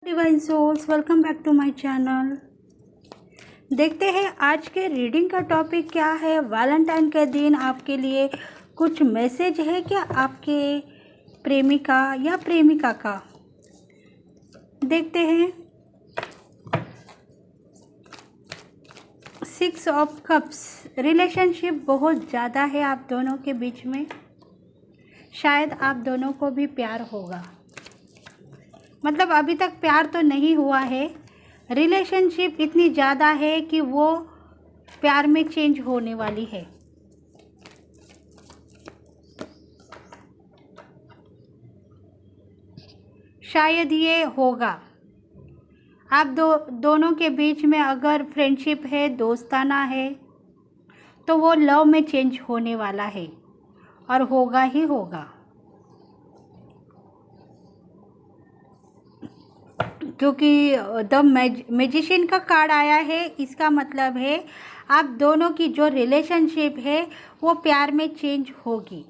Divine souls, welcome back to my channel. देखते हैं आज के रीडिंग का टॉपिक क्या है। वैलेंटाइन के दिन आपके लिए कुछ मैसेज है क्या आपके प्रेमिका या प्रेमिका का। देखते हैं। 6 ऑफ कप्स, रिलेशनशिप बहुत ज़्यादा है आप दोनों के बीच में। शायद आप दोनों को भी प्यार होगा, मतलब अभी तक प्यार तो नहीं हुआ है। रिलेशनशिप इतनी ज़्यादा है कि वो प्यार में चेंज होने वाली है। शायद ये होगा। आप दोनों के बीच में अगर फ्रेंडशिप है, दोस्ताना है, तो वो लव में चेंज होने वाला है और होगा ही होगा। क्योंकि द मैजिशियन का कार्ड आया है, इसका मतलब है आप दोनों की जो रिलेशनशिप है वो प्यार में चेंज होगी।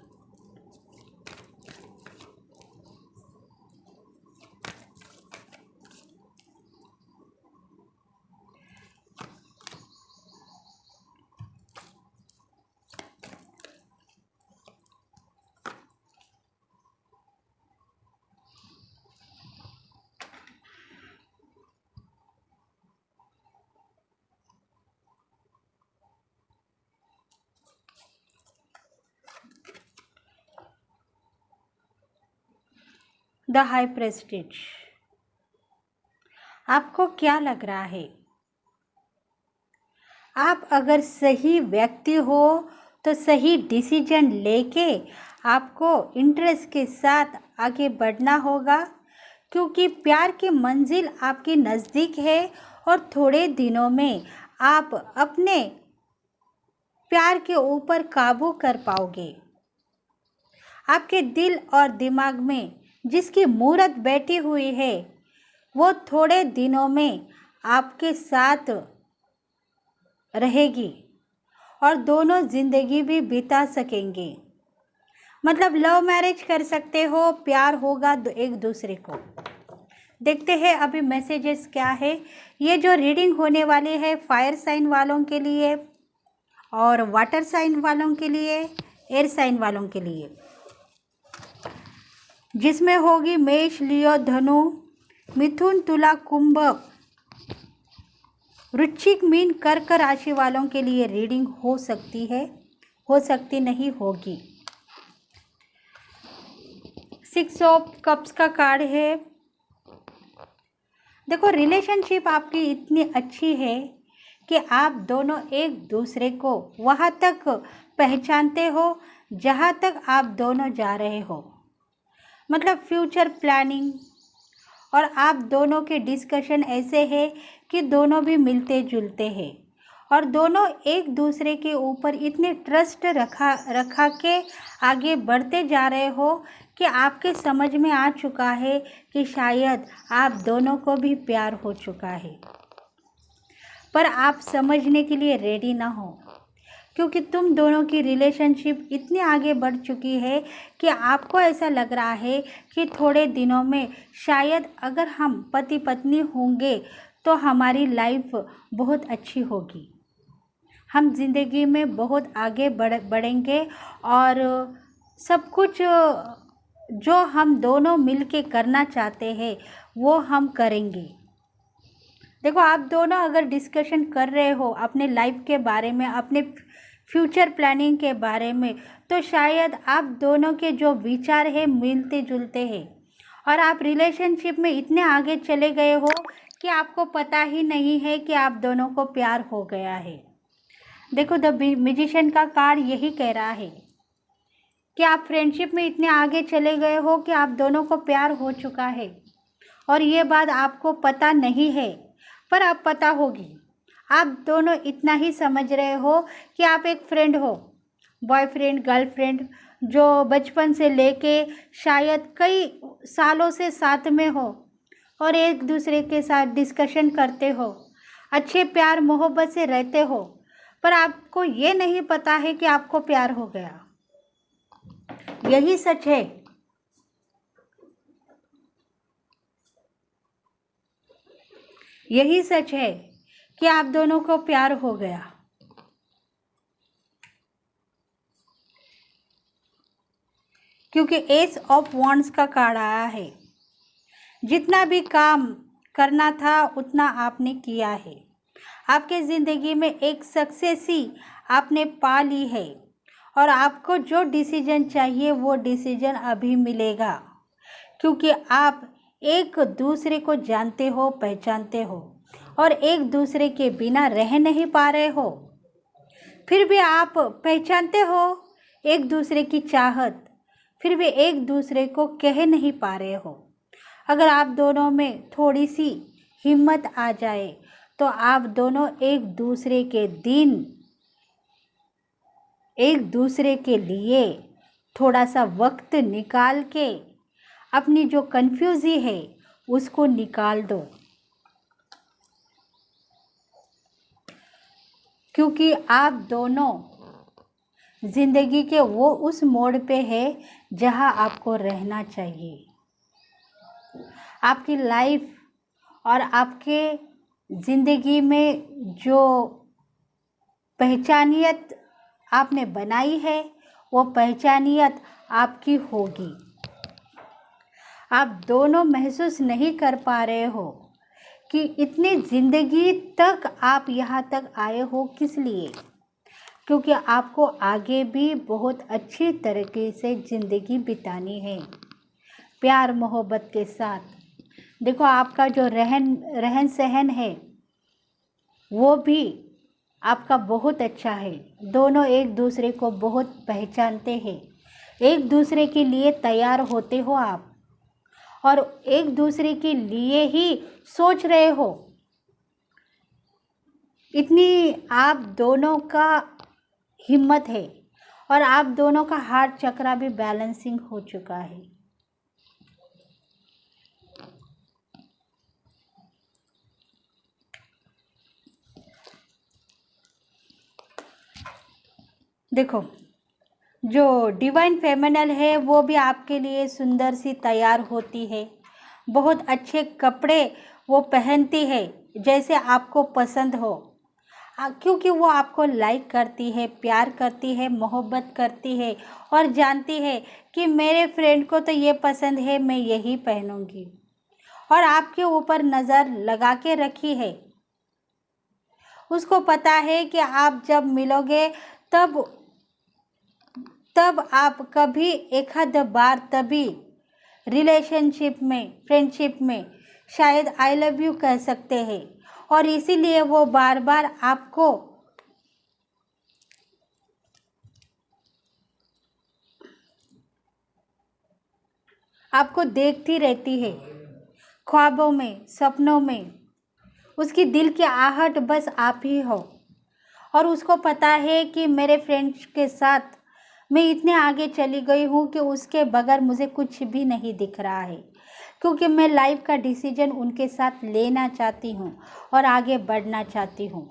द हाई प्रेस्टीज, आपको क्या लग रहा है? आप अगर सही व्यक्ति हो तो सही डिसीजन लेके आपको इंटरेस्ट के साथ आगे बढ़ना होगा, क्योंकि प्यार की मंजिल आपके नज़दीक है और थोड़े दिनों में आप अपने प्यार के ऊपर काबू कर पाओगे। आपके दिल और दिमाग में जिसकी मूरत बैठी हुई है वो थोड़े दिनों में आपके साथ रहेगी और दोनों ज़िंदगी भी बिता सकेंगे। मतलब लव मैरिज कर सकते हो, प्यार होगा एक दूसरे को। देखते हैं अभी मैसेजेस क्या है। ये जो रीडिंग होने वाली है फायर साइन वालों के लिए और वाटर साइन वालों के लिए, एयर साइन वालों के लिए, जिसमें होगी मेष, लियो, धनु, मिथुन, तुला, कुंभ, वृश्चिक, मीन, कर्क राशि वालों के लिए रीडिंग हो सकती है, हो सकती नहीं होगी। 6 ऑफ कप्स का कार्ड है। देखो, रिलेशनशिप आपकी इतनी अच्छी है कि आप दोनों एक दूसरे को वहाँ तक पहचानते हो जहाँ तक आप दोनों जा रहे हो। मतलब फ्यूचर प्लानिंग, और आप दोनों के डिस्कशन ऐसे है कि दोनों भी मिलते जुलते हैं और दोनों एक दूसरे के ऊपर इतने ट्रस्ट रखा के आगे बढ़ते जा रहे हो कि आपके समझ में आ चुका है कि शायद आप दोनों को भी प्यार हो चुका है, पर आप समझने के लिए रेडी ना हो, क्योंकि तुम दोनों की रिलेशनशिप इतनी आगे बढ़ चुकी है कि आपको ऐसा लग रहा है कि थोड़े दिनों में शायद अगर हम पति पत्नी होंगे तो हमारी लाइफ बहुत अच्छी होगी, हम ज़िंदगी में बहुत आगे बढ़ेंगे और सब कुछ जो हम दोनों मिलके करना चाहते हैं वो हम करेंगे। देखो, आप दोनों अगर डिस्कशन कर रहे हो अपने लाइफ के बारे में, अपने फ्यूचर प्लानिंग के बारे में, तो शायद आप दोनों के जो विचार हैं मिलते जुलते हैं और आप रिलेशनशिप में इतने आगे चले गए हो कि आपको पता ही नहीं है कि आप दोनों को प्यार हो गया है। देखो, द मैजिशियन का कार्ड यही कह रहा है कि आप फ्रेंडशिप में इतने आगे चले गए हो कि आप दोनों को प्यार हो चुका है और ये बात आपको पता नहीं है, पर अब पता होगी। आप दोनों इतना ही समझ रहे हो कि आप एक फ्रेंड हो, बॉयफ्रेंड गर्लफ्रेंड, जो बचपन से लेके शायद कई सालों से साथ में हो और एक दूसरे के साथ डिस्कशन करते हो, अच्छे प्यार मोहब्बत से रहते हो, पर आपको ये नहीं पता है कि आपको प्यार हो गया। यही सच है। यही सच है कि आप दोनों को प्यार हो गया। क्योंकि एस ऑफ वॉन्ड्स का कार्ड आया है। जितना भी काम करना था उतना आपने किया है। आपके ज़िंदगी में एक सक्सेस ही आपने पा ली है और आपको जो डिसीजन चाहिए वो डिसीजन अभी मिलेगा, क्योंकि आप एक दूसरे को जानते हो, पहचानते हो और एक दूसरे के बिना रह नहीं पा रहे हो। फिर भी आप पहचानते हो एक दूसरे की चाहत, फिर भी एक दूसरे को कह नहीं पा रहे हो। अगर आप दोनों में थोड़ी सी हिम्मत आ जाए तो आप दोनों एक दूसरे के दिन, एक दूसरे के लिए थोड़ा सा वक्त निकाल के अपनी जो कन्फ्यूज़ी है उसको निकाल दो, क्योंकि आप दोनों ज़िंदगी के वो उस मोड़ पे है जहाँ आपको रहना चाहिए। आपकी लाइफ और आपके ज़िंदगी में जो पहचानियत आपने बनाई है वो पहचानियत आपकी होगी। आप दोनों महसूस नहीं कर पा रहे हो कि इतनी ज़िंदगी तक आप यहाँ तक आए हो किस लिए, क्योंकि आपको आगे भी बहुत अच्छी तरीके से ज़िंदगी बितानी है, प्यार मोहब्बत के साथ। देखो आपका जो रहन सहन है वो भी आपका बहुत अच्छा है। दोनों एक दूसरे को बहुत पहचानते हैं, एक दूसरे के लिए तैयार होते हो आप और एक दूसरे के लिए ही सोच रहे हो। इतनी आप दोनों का हिम्मत है और आप दोनों का हार्ट चक्रा भी बैलेंसिंग हो चुका है। देखो जो डिवाइन फेमिनल है वो भी आपके लिए सुंदर सी तैयार होती है, बहुत अच्छे कपड़े वो पहनती है जैसे आपको पसंद हो, क्योंकि वो आपको लाइक करती है, प्यार करती है, मोहब्बत करती है और जानती है कि मेरे फ्रेंड को तो ये पसंद है, मैं यही पहनूंगी, और आपके ऊपर नज़र लगा के रखी है। उसको पता है कि आप जब मिलोगे तब आप कभी एक आध बार तभी रिलेशनशिप में, फ्रेंडशिप में शायद आई लव यू कह सकते हैं, और इसीलिए वो बार बार आपको देखती रहती है, ख्वाबों में, सपनों में। उसकी दिल की आहट बस आप ही हो, और उसको पता है कि मेरे फ्रेंड्स के साथ मैं इतने आगे चली गई हूँ कि उसके बगैर मुझे कुछ भी नहीं दिख रहा है, क्योंकि मैं लाइफ का डिसीजन उनके साथ लेना चाहती हूँ और आगे बढ़ना चाहती हूँ।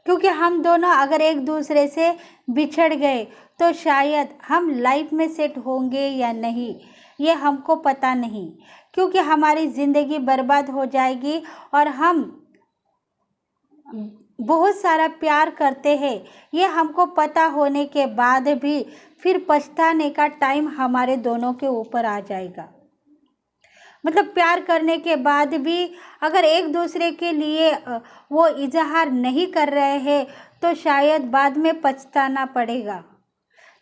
क्योंकि हम दोनों अगर एक दूसरे से बिछड़ गए तो शायद हम लाइफ में सेट होंगे या नहीं ये हमको पता नहीं, क्योंकि हमारी ज़िंदगी बर्बाद हो जाएगी और हम बहुत सारा प्यार करते हैं ये हमको पता होने के बाद भी फिर पछताने का टाइम हमारे दोनों के ऊपर आ जाएगा। मतलब प्यार करने के बाद भी अगर एक दूसरे के लिए वो इजहार नहीं कर रहे हैं तो शायद बाद में पछताना पड़ेगा।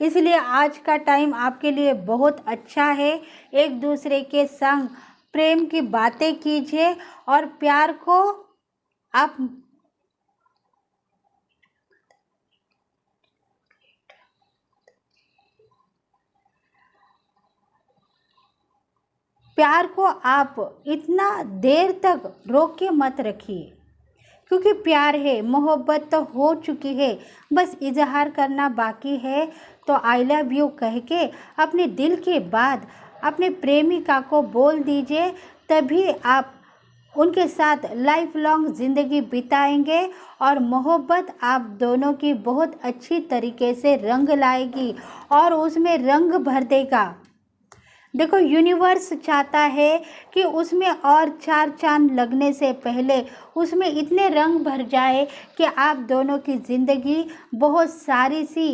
इसलिए आज का टाइम आपके लिए बहुत अच्छा है। एक दूसरे के संग प्रेम की बातें कीजिए और प्यार को आप इतना देर तक रोक के मत रखिए, क्योंकि प्यार है, मोहब्बत तो हो चुकी है, बस इजहार करना बाकी है। तो आई लव यू कह के अपने दिल की बात अपने प्रेमिका को बोल दीजिए, तभी आप उनके साथ लाइफ लॉन्ग ज़िंदगी बिताएंगे और मोहब्बत आप दोनों की बहुत अच्छी तरीके से रंग लाएगी और उसमें रंग भर देगा। देखो, यूनिवर्स चाहता है कि उसमें और 4 चांद लगने से पहले उसमें इतने रंग भर जाए कि आप दोनों की ज़िंदगी बहुत सारी सी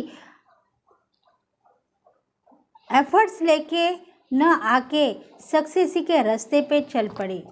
एफर्ट्स लेके न आके सक्सेस के रास्ते पे चल पड़े।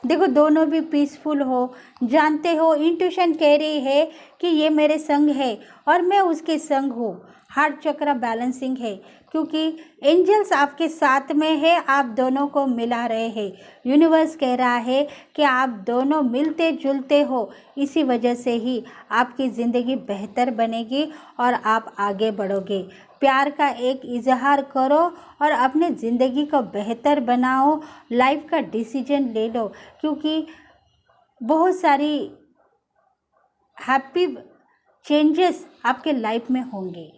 देखो, दोनों भी पीसफुल हो, जानते हो, इंट्यूशन कह रही है कि ये मेरे संग है और मैं उसके संग हूँ। हार्ट चक्र बैलेंसिंग है क्योंकि एंजल्स आपके साथ में है, आप दोनों को मिला रहे हैं। यूनिवर्स कह रहा है कि आप दोनों मिलते जुलते हो, इसी वजह से ही आपकी ज़िंदगी बेहतर बनेगी और आप आगे बढ़ोगे। प्यार का एक इजहार करो और अपने ज़िंदगी को बेहतर बनाओ, लाइफ का डिसीजन ले लो क्योंकि बहुत सारी हैप्पी चेंजेस आपके लाइफ में होंगे।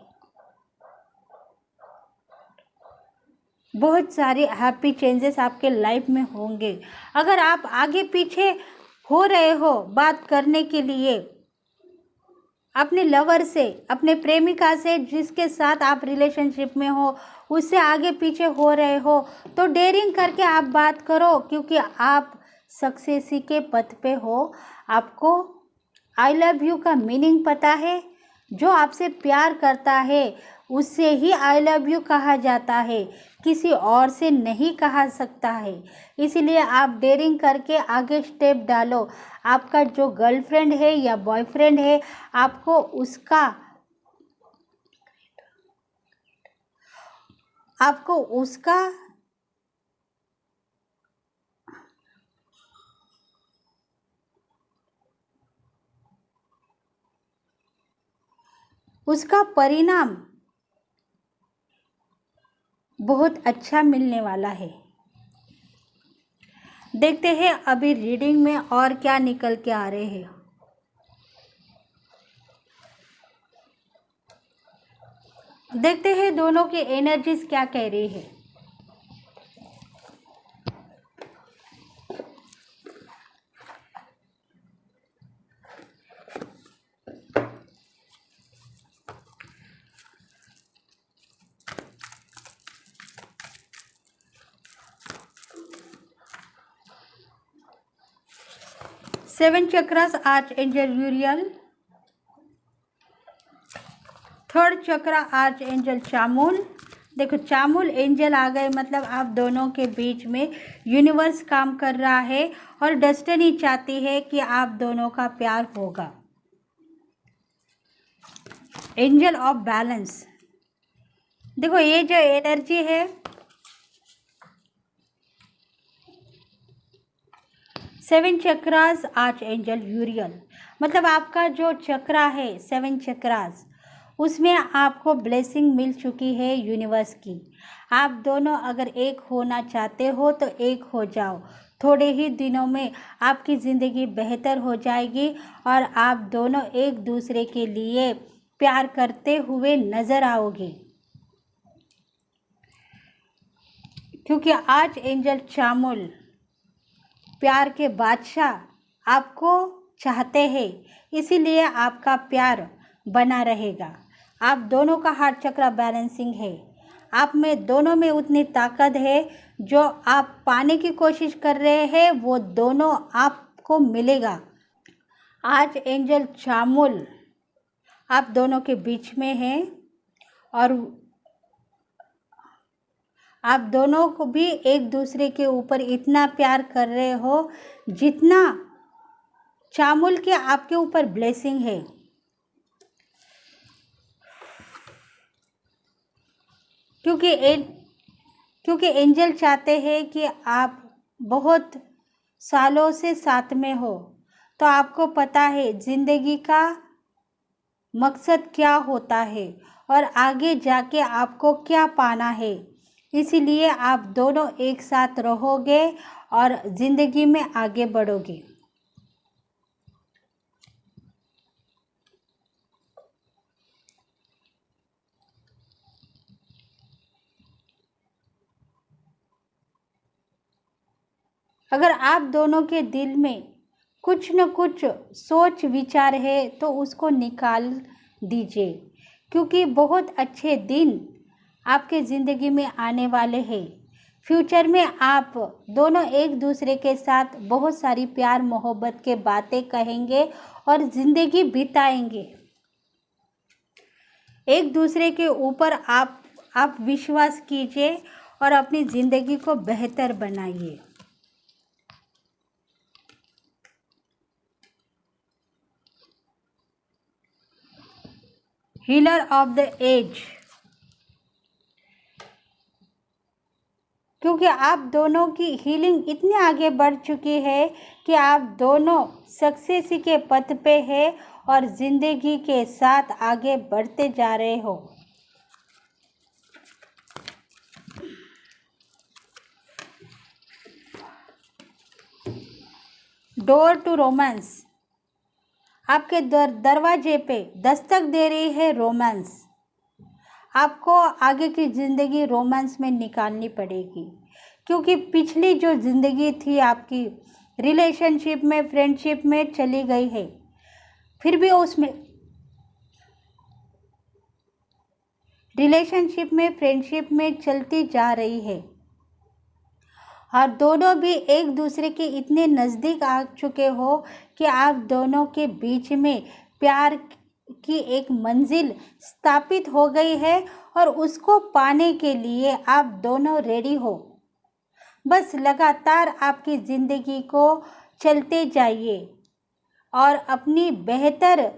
बहुत सारे हैप्पी चेंजेस आपके लाइफ में होंगे। अगर आप आगे पीछे हो रहे हो बात करने के लिए अपने लवर से, अपने प्रेमिका से जिसके साथ आप रिलेशनशिप में हो, उससे आगे पीछे हो रहे हो, तो डेयरिंग करके आप बात करो क्योंकि आप सक्सेस के पथ पे हो। आपको आई लव यू का मीनिंग पता है। जो आपसे प्यार करता है उससे ही आई लव यू कहा जाता है, किसी और से नहीं कहा सकता है। इसीलिए आप डेयरिंग करके आगे स्टेप डालो। आपका जो गर्लफ्रेंड है या बॉयफ्रेंड है, आपको उसका उसका परिणाम बहुत अच्छा मिलने वाला है। देखते हैं अभी रीडिंग में और क्या निकल के आ रहे हैं। देखते हैं दोनों की एनर्जीज क्या कह रही है। Seven chakras arch angel यूरियल, third चक्र आर्च एंजल चामुल। देखो, चामुल एंजल आ गए, मतलब आप दोनों के बीच में यूनिवर्स काम कर रहा है और डेस्टिनी चाहती है कि आप दोनों का प्यार होगा। एंजल ऑफ बैलेंस, देखो ये जो एनर्जी है, सेवन चक्रास आर्च एंजल यूरियल, मतलब आपका जो चक्रा है सेवन चक्रास, उसमें आपको ब्लेसिंग मिल चुकी है यूनिवर्स की। आप दोनों अगर एक होना चाहते हो तो एक हो जाओ। थोड़े ही दिनों में आपकी ज़िंदगी बेहतर हो जाएगी और आप दोनों एक दूसरे के लिए प्यार करते हुए नज़र आओगे। क्योंकि आज एंजल चामुल प्यार के बादशाह आपको चाहते हैं, इसीलिए आपका प्यार बना रहेगा। आप दोनों का हार्ट चक्र बैलेंसिंग है, आप में दोनों में उतनी ताकत है, जो आप पाने की कोशिश कर रहे हैं वो दोनों आपको मिलेगा। आज एंजल चामुल आप दोनों के बीच में है और आप दोनों को भी एक दूसरे के ऊपर इतना प्यार कर रहे हो जितना चामुल के आपके ऊपर ब्लेसिंग है। क्योंकि एंजल चाहते हैं कि आप बहुत सालों से साथ में हो, तो आपको पता है ज़िंदगी का मकसद क्या होता है और आगे जाके आपको क्या पाना है। इसीलिए आप दोनों एक साथ रहोगे और ज़िंदगी में आगे बढ़ोगे। अगर आप दोनों के दिल में कुछ न कुछ सोच विचार है तो उसको निकाल दीजिए, क्योंकि बहुत अच्छे दिन आपके ज़िंदगी में आने वाले हैं। फ्यूचर में आप दोनों एक दूसरे के साथ बहुत सारी प्यार मोहब्बत के बातें कहेंगे और ज़िंदगी बिताएंगे। एक दूसरे के ऊपर आप विश्वास कीजिए और अपनी ज़िंदगी को बेहतर बनाइए। हीलर ऑफ द एज, क्योंकि आप दोनों की हीलिंग इतनी आगे बढ़ चुकी है कि आप दोनों सक्सेस के पथ पे हैं और ज़िंदगी के साथ आगे बढ़ते जा रहे हो। डोर टू रोमांस, आपके दरवाजे पे दस्तक दे रही है रोमांस। आपको आगे की ज़िंदगी रोमांस में निकालनी पड़ेगी, क्योंकि पिछली जो ज़िंदगी थी आपकी रिलेशनशिप में, फ्रेंडशिप में चली गई है, फिर भी उसमें रिलेशनशिप में, फ्रेंडशिप में चलती जा रही है और दोनों भी एक दूसरे के इतने नज़दीक आ चुके हो कि आप दोनों के बीच में प्यार की एक मंजिल स्थापित हो गई है और उसको पाने के लिए आप दोनों रेडी हो। बस लगातार आपकी ज़िंदगी को चलते जाइए और अपनी बेहतर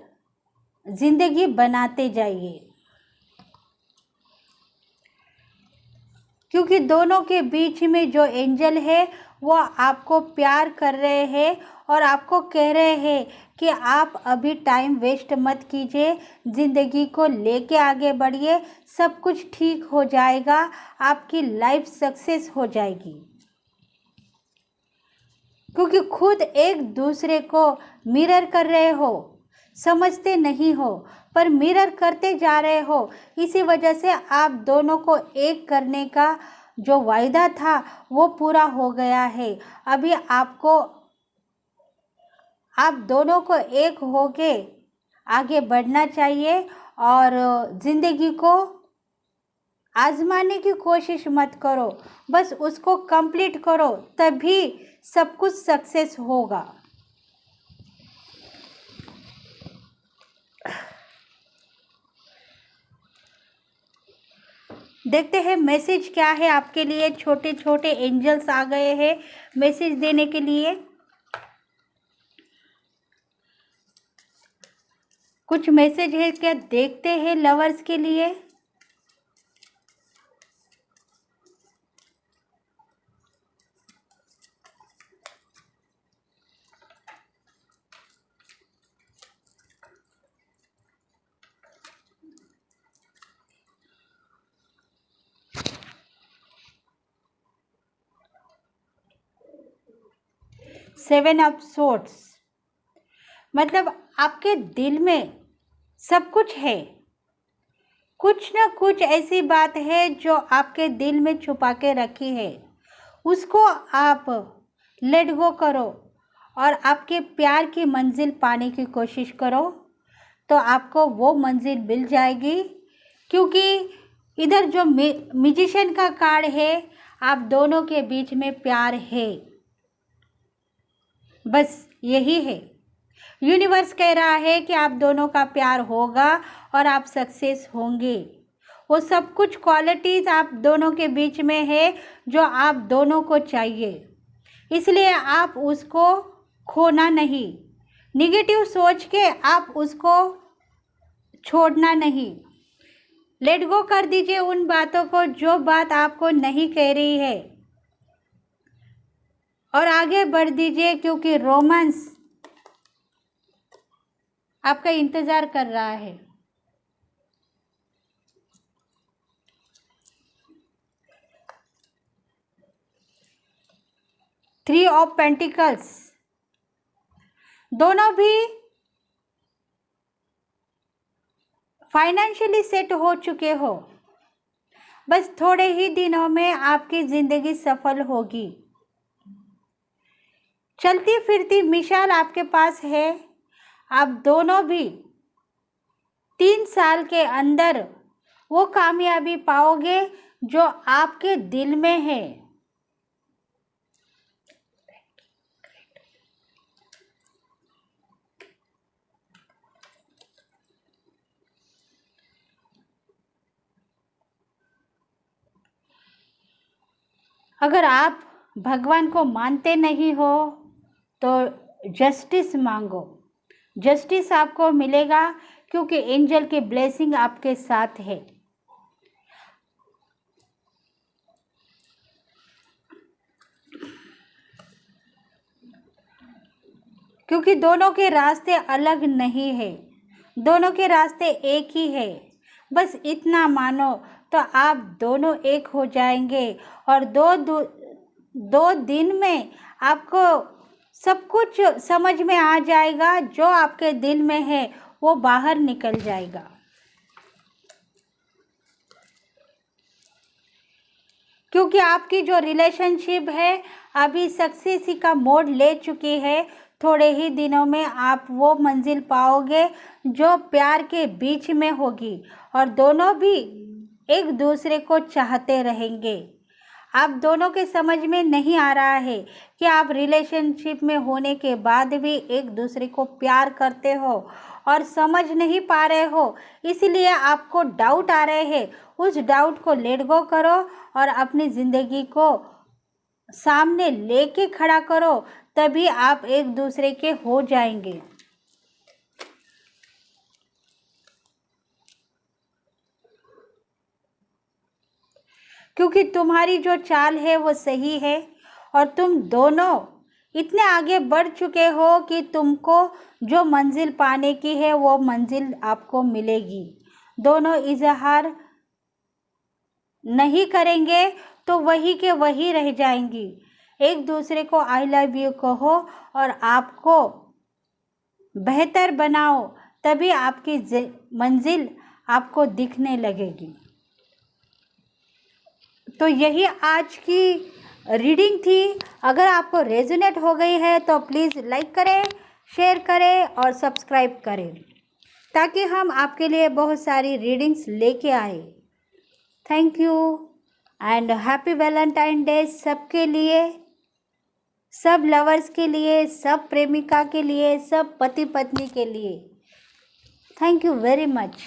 ज़िंदगी बनाते जाइए, क्योंकि दोनों के बीच में जो एंजल है वो आपको प्यार कर रहे हैं और आपको कह रहे हैं कि आप अभी टाइम वेस्ट मत कीजिए, ज़िंदगी को लेके आगे बढ़िए, सब कुछ ठीक हो जाएगा, आपकी लाइफ सक्सेस हो जाएगी। क्योंकि खुद एक दूसरे को मिरर कर रहे हो, समझते नहीं हो पर मिरर करते जा रहे हो। इसी वजह से आप दोनों को एक करने का जो वायदा था वो पूरा हो गया है। अभी आप दोनों को एक होके आगे बढ़ना चाहिए और ज़िंदगी को आजमाने की कोशिश मत करो, बस उसको कंप्लीट करो, तभी सब कुछ सक्सेस होगा। देखते हैं मैसेज क्या है आपके लिए। छोटे छोटे एंजल्स आ गए हैं मैसेज देने के लिए। कुछ मैसेज है क्या, देखते हैं लवर्स के लिए। सेवन ऑफ सोर्ड्स, मतलब आपके दिल में सब कुछ है, कुछ ना कुछ ऐसी बात है जो आपके दिल में छुपा के रखी है, उसको आप लेट गो करो और आपके प्यार की मंजिल पाने की कोशिश करो, तो आपको वो मंजिल मिल जाएगी। क्योंकि इधर जो म्यूजिशियन का कार्ड है, आप दोनों के बीच में प्यार है, बस यही है। यूनिवर्स कह रहा है कि आप दोनों का प्यार होगा और आप सक्सेस होंगे। वो सब कुछ क्वालिटीज़ आप दोनों के बीच में है जो आप दोनों को चाहिए, इसलिए आप उसको खोना नहीं, निगेटिव सोच के आप उसको छोड़ना नहीं। लेट गो कर दीजिए उन बातों को जो बात आपको नहीं कह रही है और आगे बढ़ दीजिए, क्योंकि रोमांस आपका इंतज़ार कर रहा है। थ्री ऑफ पेंटिकल्स, दोनों भी फाइनेंशियली सेट हो चुके हो, बस थोड़े ही दिनों में आपकी ज़िंदगी सफल होगी। चलती फिरती मिसाल आपके पास है। आप दोनों भी 3 साल के अंदर वो कामयाबी पाओगे जो आपके दिल में है। अगर आप भगवान को मानते नहीं हो तो जस्टिस मांगो, जस्टिस आपको मिलेगा क्योंकि एंजल की ब्लेसिंग आपके साथ है। क्योंकि दोनों के रास्ते अलग नहीं है, दोनों के रास्ते एक ही है। बस इतना मानो तो आप दोनों एक हो जाएंगे और दो दिन में आपको सब कुछ समझ में आ जाएगा। जो आपके दिल में है वो बाहर निकल जाएगा। क्योंकि आपकी जो रिलेशनशिप है अभी सक्सेस का मोड ले चुकी है। थोड़े ही दिनों में आप वो मंजिल पाओगे जो प्यार के बीच में होगी और दोनों भी एक दूसरे को चाहते रहेंगे। आप दोनों के समझ में नहीं आ रहा है कि आप रिलेशनशिप में होने के बाद भी एक दूसरे को प्यार करते हो और समझ नहीं पा रहे हो, इसलिए आपको डाउट आ रहे हैं। उस डाउट को लेट गो करो और अपनी ज़िंदगी को सामने लेके खड़ा करो, तभी आप एक दूसरे के हो जाएंगे। क्योंकि तुम्हारी जो चाल है वो सही है और तुम दोनों इतने आगे बढ़ चुके हो कि तुमको जो मंजिल पाने की है वो मंजिल आपको मिलेगी। दोनों इजहार नहीं करेंगे तो वही के वही रह जाएंगी। एक दूसरे को आई लव यू कहो और आपको बेहतर बनाओ, तभी आपकी मंजिल आपको दिखने लगेगी। तो यही आज की रीडिंग थी। अगर आपको रेजोनेट हो गई है तो प्लीज़ लाइक करें, शेयर करें और सब्सक्राइब करें ताकि हम आपके लिए बहुत सारी रीडिंग्स लेके आए। Thank you and happy Valentine day सबके लिए, सब लवर्स के लिए, सब प्रेमिका के लिए, सब पति पत्नी के लिए। Thank you very much.